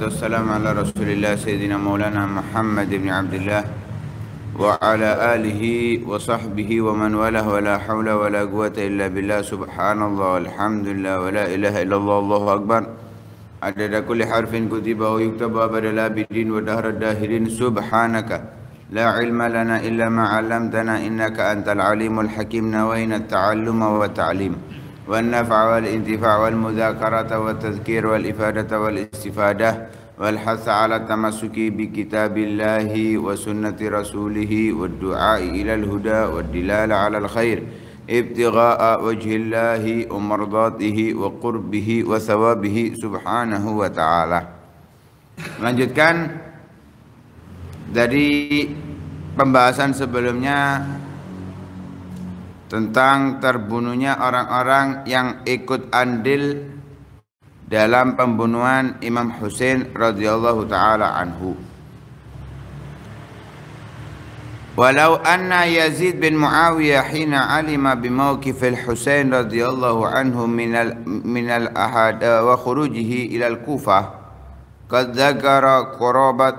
wassalamu ala rasulillah sayyidina maulana Muhammad ibn Abdullah wa ala alihi wa sahbihi wa man walah wa la hawla wa la quwata illa billah subhanallah walhamdulillah wa la ilaha illallah allahu akbar adada kulli harfin kutiba wa yuktaba badal abidin wa dahra dahirin subhanaka la ilma lana illa ma 'allamtana innaka antal alimul hakim nawayna at-ta'alluma wa ta'lim والنفع والانتفاع والمذاكرة والتذكير والإفادة والاستفادة والحث على التمسك بكتاب الله وسنة رسوله والدعاء إلى الهدى والدلالة على الخير ابتغاء وجه الله ومرضاته وقربه وثوابه سبحانه وتعالى. Melanjutkan dari pembahasan sebelumnya tentang terbunuhnya orang-orang yang ikut andil dalam pembunuhan Imam Husain radhiyallahu taala anhu. Walau anna Yazid bin Muawiyah hina alima bimawqif al-Husain radhiyallahu anhu min al-ahad wa khurujihi ila al-Kufah قد ذكر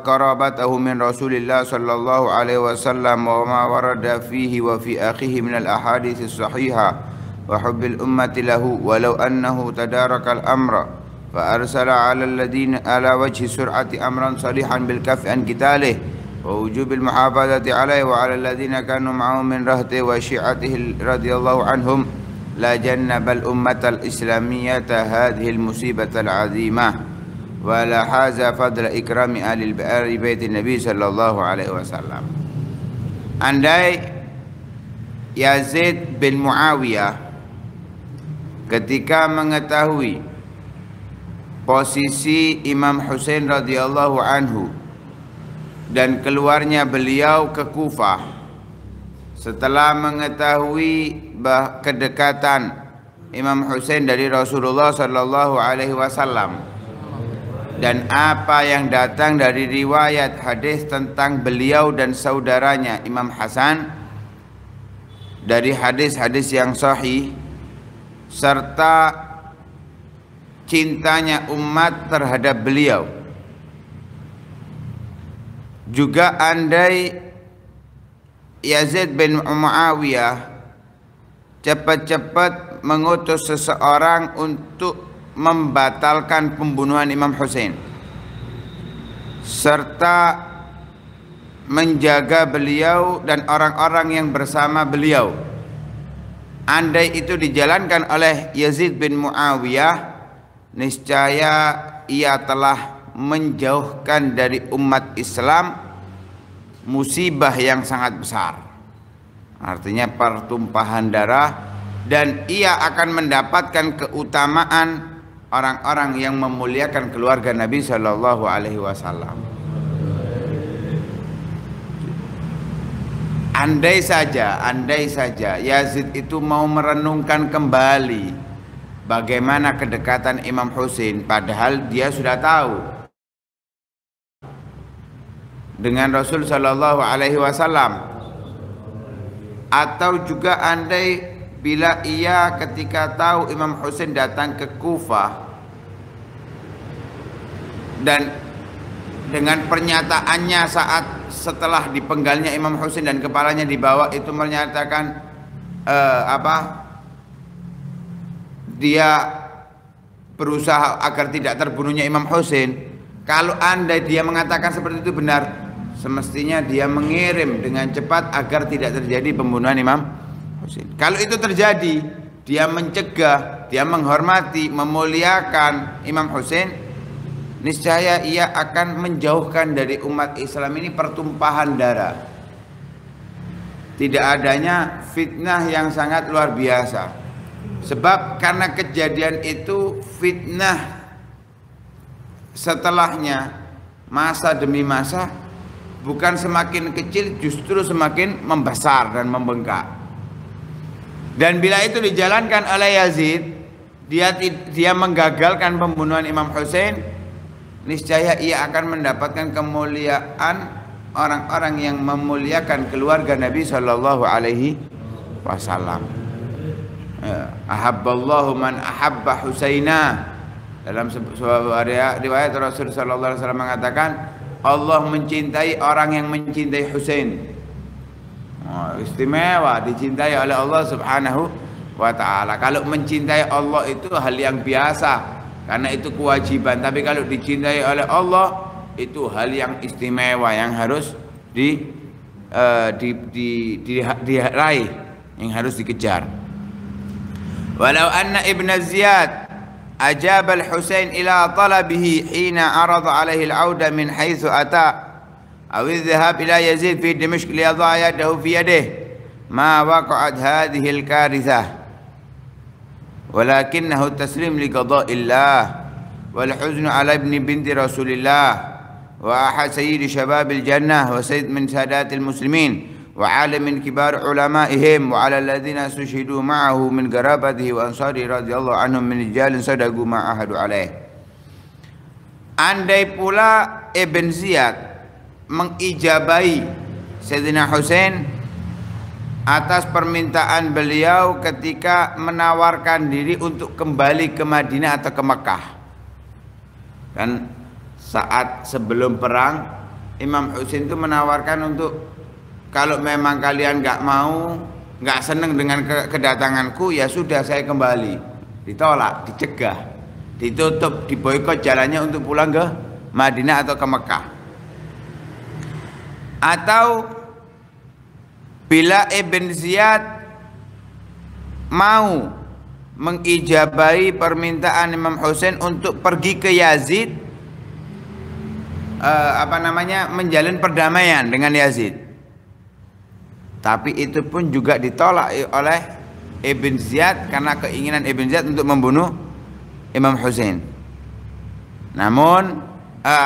قرابته من رسول الله صلى الله عليه وسلم وما ورد فيه وفي أخيه من الأحاديث الصحيحة وحب الأمة له ولو أنه تدارك الأمر فأرسل على وجه سرعة أمرا صريحا بالكف عن قتاله ووجوب المحافظة عليه وعلى الذين كانوا معه من رهته وشيعته رضي الله عنهم لا جنب الأمة الإسلامية هذه المصيبة العظيمة wala haza fadla ikrami ahli bait Nabi sallallahu alaihi wasallam. Andai Yazid bin Muawiyah ketika mengetahui posisi Imam Husain radhiyallahu anhu dan keluarnya beliau ke Kufah setelah mengetahui kedekatan Imam Husain dari Rasulullah sallallahu alaihi wasallam dan apa yang datang dari riwayat hadis tentang beliau dan saudaranya Imam Hasan dari hadis-hadis yang sahih serta cintanya umat terhadap beliau. Juga andai Yazid bin Muawiyah cepat-cepat mengutus seseorang untuk membatalkan pembunuhan Imam Husain serta menjaga beliau dan orang-orang yang bersama beliau. Andai itu dijalankan oleh Yazid bin Muawiyah, niscaya ia telah menjauhkan dari umat Islam musibah yang sangat besar, artinya pertumpahan darah, dan ia akan mendapatkan keutamaan orang-orang yang memuliakan keluarga Nabi Shallallahu Alaihi Wasallam. Andai saja Yazid itu mau merenungkan kembali bagaimana kedekatan Imam Husain, padahal dia sudah tahu dengan Rasul Shallallahu Alaihi Wasallam, atau juga andai bila ia ketika tahu Imam Husain datang ke Kufah dan dengan pernyataannya saat setelah dipenggalnya Imam Husain dan kepalanya dibawa itu menyatakan dia berusaha agar tidak terbunuhnya Imam Husain. Kalau andai dia mengatakan seperti itu benar, semestinya dia mengirim dengan cepat agar tidak terjadi pembunuhan Imam Husain. Kalau itu terjadi, dia mencegah, dia menghormati, memuliakan Imam Husain, niscaya ia akan menjauhkan dari umat Islam ini pertumpahan darah. Tidak adanya fitnah yang sangat luar biasa. Sebab karena kejadian itu, fitnah setelahnya masa demi masa bukan semakin kecil, justru semakin membesar dan membengkak. Dan bila itu dijalankan oleh Yazid, dia menggagalkan pembunuhan Imam Husain, niscaya ia akan mendapatkan kemuliaan orang-orang yang memuliakan keluarga Nabi Shallallahu Alaihi Wasallam. Ahabballahu man ahabba Husaina Dalam sebuah riwayat Rasul sallallahu alaihi wasallam mengatakan Allah mencintai orang yang mencintai Husain. Istimewa, dicintai oleh Allah Subhanahu wa taala. Kalau mencintai Allah itu hal yang biasa karena itu kewajiban, tapi kalau dicintai oleh Allah itu hal yang istimewa yang harus diraih, yang harus dikejar. Walau anna Ibn Ziyad ajab al-Husain ila talabihi hina arada alaihi al-auda min haitsu ata aw adh-dhahab ila Yazid fi Dimashq liyadha yadahu fi yadihi ma waqa'at hadhihi al-karithah walakinahu taslim li qada'illah wal huzn ala ibn binti Rasulillah wa ahad sayyid shabab al-jannah wa sayyid min sadat al-muslimin وعالم من كبار علمائهم وعلى الذين استشهدوا معه من قرابته وأنصاره رضي الله عنهم من رجال صدقوا ما عاهدوا عليه. Andai pula Ibn Ziyad mengijabahi Sayyidina Husain atas permintaan beliau ketika menawarkan diri untuk kembali ke Madinah atau ke Mekah. Kan saat sebelum perang Imam Husain itu menawarkan untuk kalau memang kalian nggak senang dengan kedatanganku, ya sudah saya kembali. Ditolak, dicegah, ditutup, diboikot jalannya untuk pulang ke Madinah atau ke Mekah. Atau bila Ibn Ziyad mau mengijabahi permintaan Imam Husain untuk pergi ke Yazid, menjalin perdamaian dengan Yazid. Tapi itu pun juga ditolak oleh Ibn Ziyad karena keinginan Ibn Ziyad untuk membunuh Imam Husain. Namun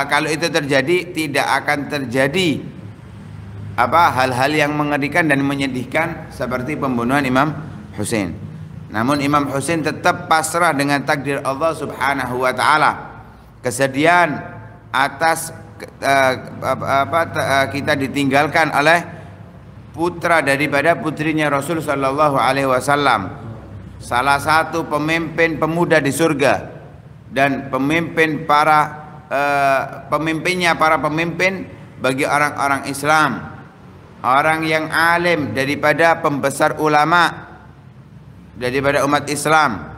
kalau itu terjadi tidak akan terjadi hal-hal yang mengerikan dan menyedihkan seperti pembunuhan Imam Husain. Namun Imam Husain tetap pasrah dengan takdir Allah Subhanahu wa taala. Kesedihan atas kita ditinggalkan oleh putra daripada putrinya Rasul sallallahu alaihi wasallam, salah satu pemimpin pemuda di surga dan pemimpin pemimpinnya para pemimpin bagi orang-orang Islam, orang yang alim daripada pembesar ulama daripada umat Islam.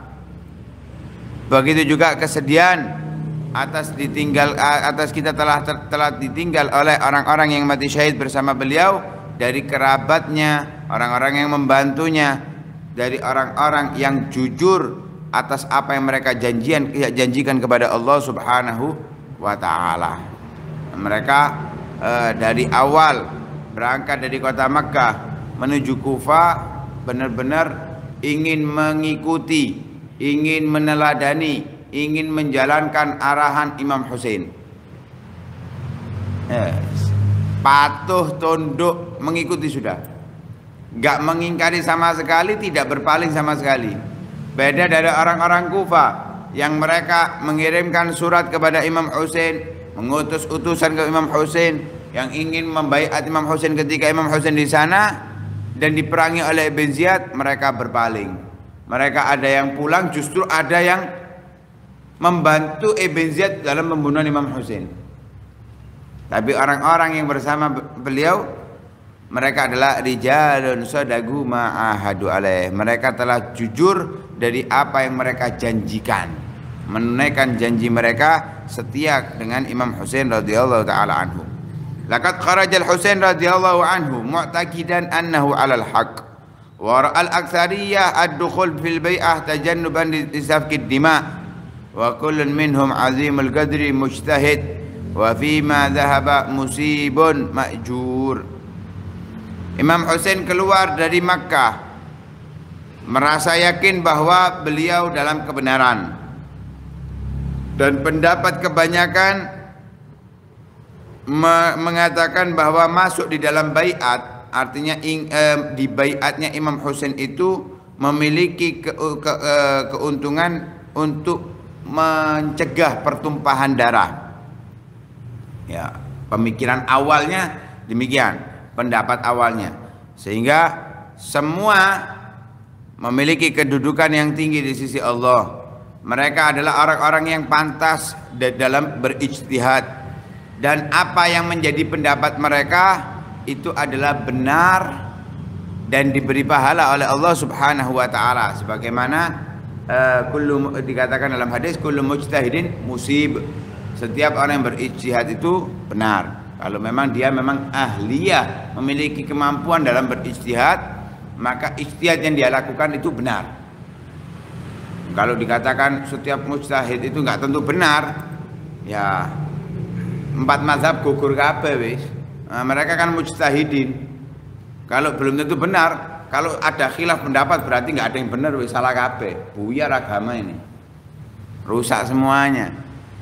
Begitu juga kesedihan atas kita telah ditinggal oleh orang-orang yang mati syahid bersama beliau, dari kerabatnya, orang-orang yang membantunya, dari orang-orang yang jujur atas apa yang mereka janjikan kepada Allah Subhanahu wa taala. Mereka dari awal berangkat dari kota Makkah menuju Kufah benar-benar ingin mengikuti, ingin meneladani, ingin menjalankan arahan Imam Husain. Patuh, tunduk, mengikuti sudah. Gak mengingkari sama sekali, tidak berpaling sama sekali. Beda dari orang-orang Kufah yang mereka mengirimkan surat kepada Imam Husain, mengutus utusan ke Imam Husain yang ingin membaiat Imam Husain ketika Imam Husain di sana dan diperangi oleh Ibn Ziyad, mereka berpaling. Mereka ada yang pulang, justru ada yang membantu Ibn Ziyad dalam pembunuhan Imam Husain. Tapi orang-orang yang bersama beliau, mereka adalah rijalun sadagu ma'ahadu alaih. Mereka telah jujur dari apa yang mereka janjikan, menunaikan janji mereka setia dengan Imam Husain radhiyallahu taala anhu. Laqad kharajal Husain radhiyallahu anhu mu'taqidan annahu 'alal haqq wa ra'al aktsariyah ad-dukhul fil bai'ah tajannuban li safki ad-dima' wa kullun minhum 'azimul qadri mujtahid wa fima dhahaba musibun ma'jur. Imam Husain keluar dari Makkah merasa yakin bahwa beliau dalam kebenaran, dan pendapat kebanyakan mengatakan bahwa masuk di dalam baiat, artinya di baiatnya Imam Husain itu memiliki keuntungan untuk mencegah pertumpahan darah. Ya, pemikiran awalnya demikian, pendapat awalnya, sehingga semua memiliki kedudukan yang tinggi di sisi Allah. Mereka adalah orang-orang yang pantas dalam berijtihad, dan apa yang menjadi pendapat mereka itu adalah benar dan diberi pahala oleh Allah Subhanahu wa taala, sebagaimana dikatakan dalam hadis kullu mujtahidin musib. Setiap orang yang berijtihad itu benar. Kalau memang dia memang ahliyah, memiliki kemampuan dalam berijtihad, maka ijtihad yang dia lakukan itu benar. Kalau dikatakan setiap mujtahid itu nggak tentu benar, ya 4 mazhab gugur kabeh wis. Nah, mereka kan mujtahidin. Kalau belum tentu benar, kalau ada khilaf pendapat berarti nggak ada yang benar, wis salah kabeh. Buyar agama ini. Rusak semuanya.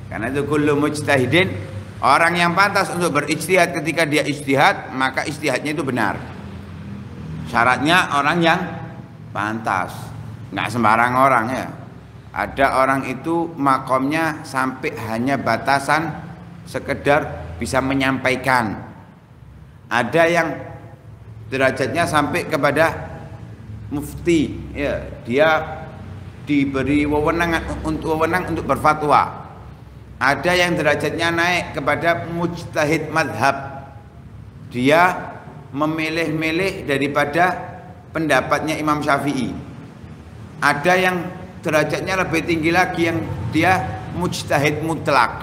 Karena itu kullu mujtahidin, orang yang pantas untuk berijtihad, ketika dia ijtihad maka ijtihadnya itu benar. Syaratnya orang yang pantas, nggak sembarang orang ya. Ada orang itu makomnya sampai hanya batasan sekedar bisa menyampaikan. Ada yang derajatnya sampai kepada mufti, ya, dia diberi wewenang untuk berfatwa. Ada yang derajatnya naik kepada mujtahid madhab, dia memilih-milih daripada pendapatnya Imam Syafi'i. Ada yang derajatnya lebih tinggi lagi, yang dia mujtahid mutlak,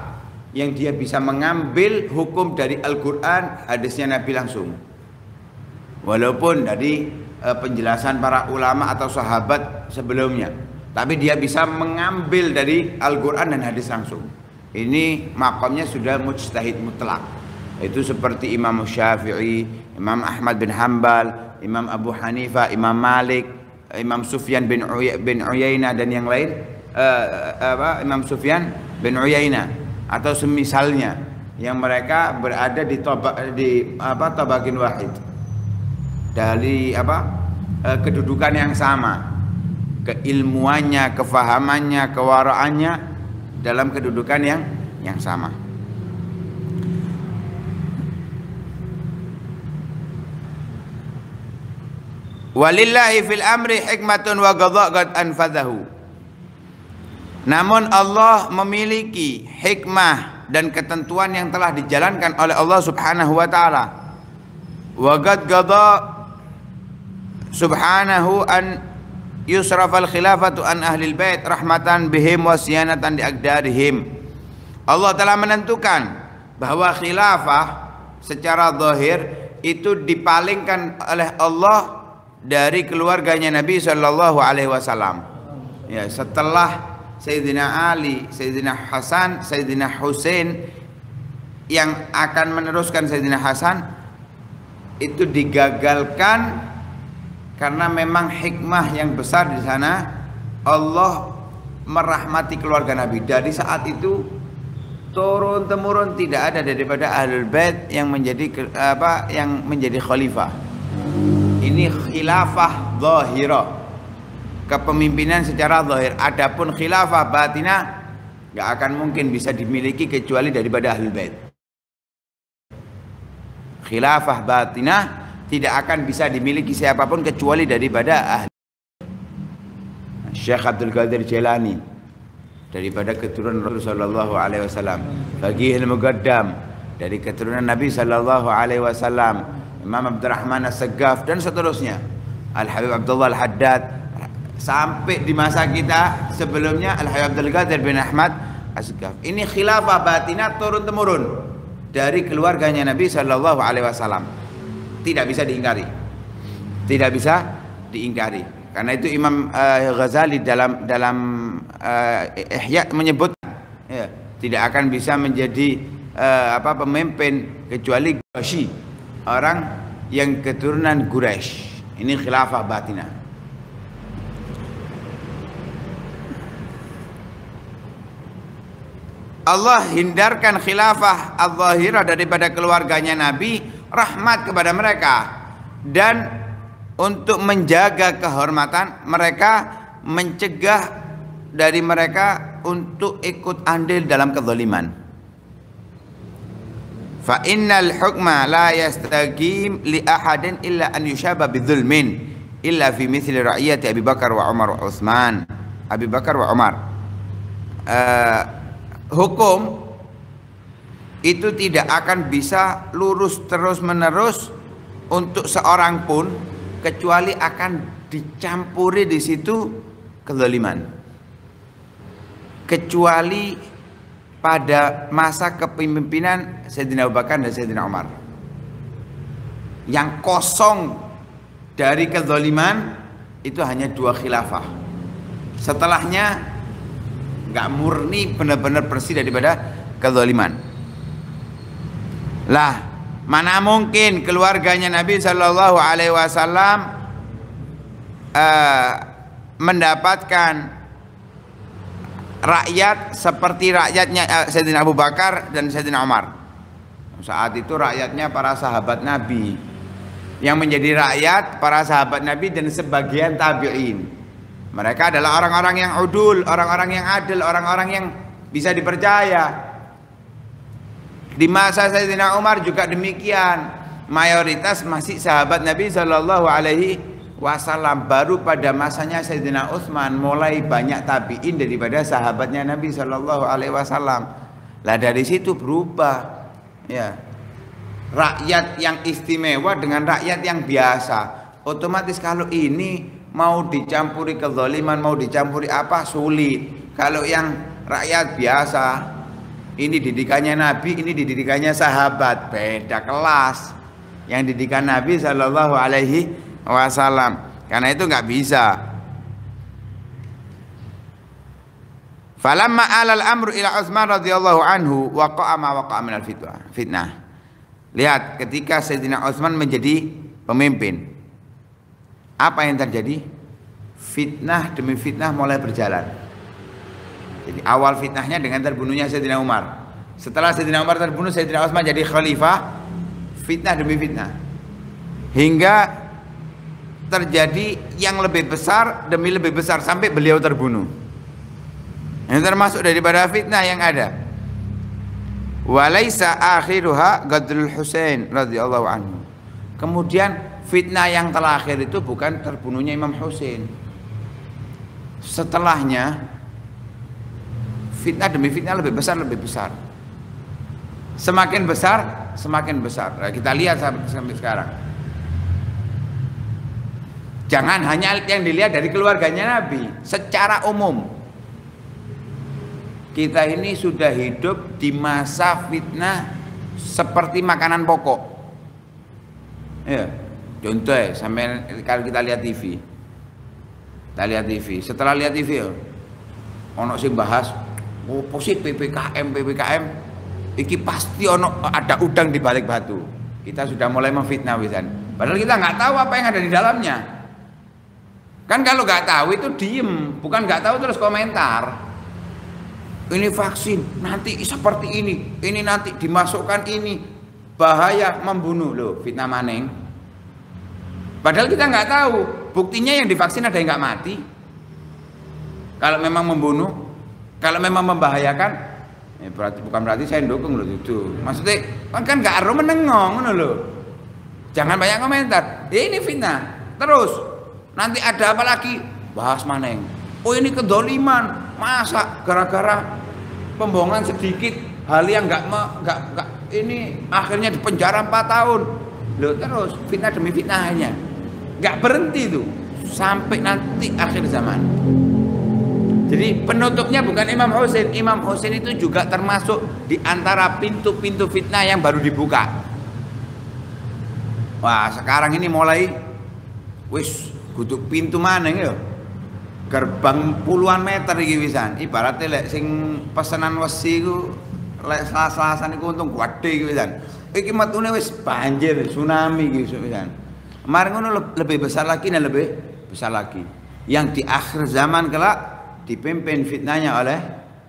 yang dia bisa mengambil hukum dari Al-Quran, hadisnya Nabi langsung, walaupun dari penjelasan para ulama atau sahabat sebelumnya, tapi dia bisa mengambil dari Al-Quran dan hadis langsung. Ini makamnya sudah mujtahid mutlak. Itu seperti Imam Syafi'i, Imam Ahmad bin Hanbal, Imam Abu Hanifah, Imam Malik, Imam Sufyan bin Uyainah dan yang lain, Imam Sufyan bin Uyainah atau semisalnya, yang mereka berada di tabakin wahid, dari kedudukan yang sama, keilmuannya, kefahamannya, kewaraannya dalam kedudukan yang sama. Walillahi fil amri hikmatun wa qadha' qad anfadhahu. Namun Allah memiliki hikmah dan ketentuan yang telah dijalankan oleh Allah Subhanahu wa taala. Wa qad qadha' subhanahu an yusrafal khilafatu an ahlil bait rahmatan bihim wa siyanatan di aqdarihim. Allah telah menentukan bahwa khilafah secara zahir itu dipalingkan oleh Allah dari keluarganya Nabi sallallahu alaihi wasallam. Ya, setelah Sayyidina Ali, Sayyidina Hasan, Sayyidina Husain yang akan meneruskan Sayyidina Hasan itu digagalkan karena memang hikmah yang besar di sana. Allah merahmati keluarga Nabi. Dari saat itu turun temurun tidak ada daripada ahlul bait yang menjadi khalifah. Ini khilafah zahirah, kepemimpinan secara zahir. Adapun khilafah batinah nggak akan mungkin bisa dimiliki kecuali daripada ahlul bait. Khilafah batinah tidak akan bisa dimiliki siapapun kecuali daripada ahli. Syekh Abdul Qadir Jailani daripada keturunan Rasulullah sallallahu alaihi wasallam. Faqihul Muqaddam dari keturunan Nabi sallallahu alaihi wasallam. Imam Abdurrahman As-Saggaf dan seterusnya. Al-Habib Abdullah Al-Haddad, sampai di masa kita sebelumnya Al-Habib Abdul Qadir bin Ahmad As-Saggaf. Ini khilafah batinah turun temurun dari keluarganya Nabi sallallahu alaihi wasallam. Tidak bisa diingkari, tidak bisa diingkari. Karena itu Imam Ghazali dalam Ihya menyebut ya, tidak akan bisa menjadi pemimpin kecuali Quraisy, orang yang keturunan Quraisy. Ini khilafah batinah. Allah hindarkan khilafah al-zahirah daripada keluarganya Nabi, rahmat kepada mereka, dan untuk menjaga kehormatan mereka, mencegah dari mereka untuk ikut andil dalam kezaliman. Fa innal hukma la yastaqim li ahadin illa an yushaba bidzulmin illa fi mithli ra'iyati Abi Bakar wa Umar wa Utsman. Abi Bakar wa Umar. hukum itu tidak akan bisa lurus terus menerus untuk seorang pun kecuali akan dicampuri di situ kezaliman. Kecuali pada masa kepemimpinan Sayyidina Abu Bakar dan Sayyidina Umar, yang kosong dari kezaliman itu hanya 2 khilafah. Setelahnya nggak murni benar-benar bersih daripada kezaliman. Lah, mana mungkin keluarganya Nabi Shallallahu Alaihi Wasallam mendapatkan rakyat seperti rakyatnya Sayyidina Abu Bakar dan Sayyidina Umar. Saat itu rakyatnya para sahabat Nabi, yang menjadi rakyat para sahabat Nabi dan sebagian tabi'in. Mereka adalah orang-orang yang udul, orang-orang yang adil, orang-orang yang bisa dipercaya. Di masa Sayyidina Umar juga demikian, mayoritas masih sahabat Nabi Shallallahu Alaihi Wasallam. Baru pada masanya Sayyidina Utsman mulai banyak tabiin daripada sahabatnya Nabi Shallallahu Alaihi Wasallam. Lah dari situ berubah, ya, rakyat yang istimewa dengan rakyat yang biasa. Otomatis kalau ini mau dicampuri kezaliman, mau dicampuri apa, sulit. Kalau yang rakyat biasa, ini didikannya Nabi, ini didikannya sahabat, beda kelas. Yang didikan Nabi Shallallahu Alaihi Wasallam, karena itu nggak bisa. Falamma alal amru ila Utsman radhiyallahu anhu waqa'a ma waqa'a minal fitnah. Lihat, ketika Sayyidina Utsman menjadi pemimpin, apa yang terjadi? Fitnah demi fitnah mulai berjalan. Jadi awal fitnahnya dengan terbunuhnya Sayyidina Umar. Setelah Sayyidina Umar terbunuh, Sayyidina Utsman jadi khalifah. Fitnah demi fitnah, hingga terjadi yang lebih besar demi lebih besar sampai beliau terbunuh. Ini termasuk daripada fitnah yang ada. Walaisa akhiruha Qadrul Husain radhiyallahu anhu. Kemudian fitnah yang terakhir itu bukan terbunuhnya Imam Husain. Setelahnya fitnah demi fitnah lebih besar, lebih besar. Semakin besar, semakin besar. Nah, kita lihat sampai sekarang. Jangan hanya yang dilihat dari keluarganya Nabi, secara umum. Kita ini sudah hidup di masa fitnah seperti makanan pokok. Ya, contoh ya, sampai kalau kita lihat TV. Kita lihat TV. Setelah lihat TV, ono sing bahas, oh posisi PPKM. Iki pasti ono ada udang di balik batu. Kita sudah mulai memfitnah wisan. Padahal kita nggak tahu apa yang ada di dalamnya. Kan kalau nggak tahu itu diem, bukan nggak tahu terus komentar. Ini vaksin nanti seperti ini nanti dimasukkan ini, bahaya, membunuh. Loh, fitnah maning. Padahal kita nggak tahu. Buktinya yang divaksin ada yang nggak mati. Kalau memang membunuh, kalau memang membahayakan, bukan berarti saya dukung loh itu. Maksudnya kan nggak harus menengong loh. Jangan banyak komentar. Ya ini fitnah. Terus nanti ada apa lagi? Bahas maneng. Oh ini kedoliman. Masa gara-gara pembohongan sedikit, hal yang nggak ini akhirnya di penjara 4 tahun. Loh, terus fitnah demi fitnahnya. Nggak berhenti tuh sampai nanti akhir zaman. Jadi penutupnya bukan Imam Husain. Imam Husain itu juga termasuk di antara pintu-pintu fitnah yang baru dibuka. Wah, sekarang ini mulai wis kudu pintu mana ya? Gerbang puluhan meter iki wisan. Ibaratnya lek sing pesenan wesi iku lek selasan iku untung gede iki wisan. Iki metune wis banjir, tsunami iki wisan. Kemarin ngono lebih besar lagi dan lebih besar lagi. Yang di akhir zaman kelak dipimpin fitnahnya oleh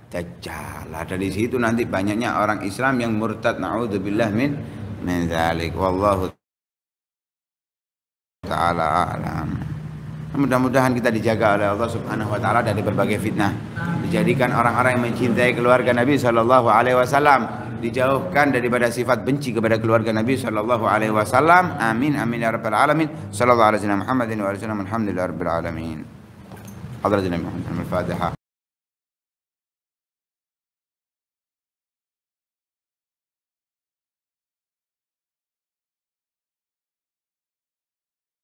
Dajjal. Dari situ nanti banyaknya orang Islam yang murtad, naudzubillah min dzalik. Wallahu taala alam. Mudah-mudahan kita dijaga oleh Allah Subhanahu wa taala dari berbagai fitnah. Dijadikan orang-orang yang mencintai keluarga Nabi sallallahu alaihi wasallam, dijauhkan daripada sifat benci kepada keluarga Nabi sallallahu alaihi wasallam. Amin amin ya rabbal alamin. Sallallahu alaihi wasallam Muhammadin wa alihi wasallam. Alhamdulillahirabbil alamin. Hadratin Muhammad al-Fatihah.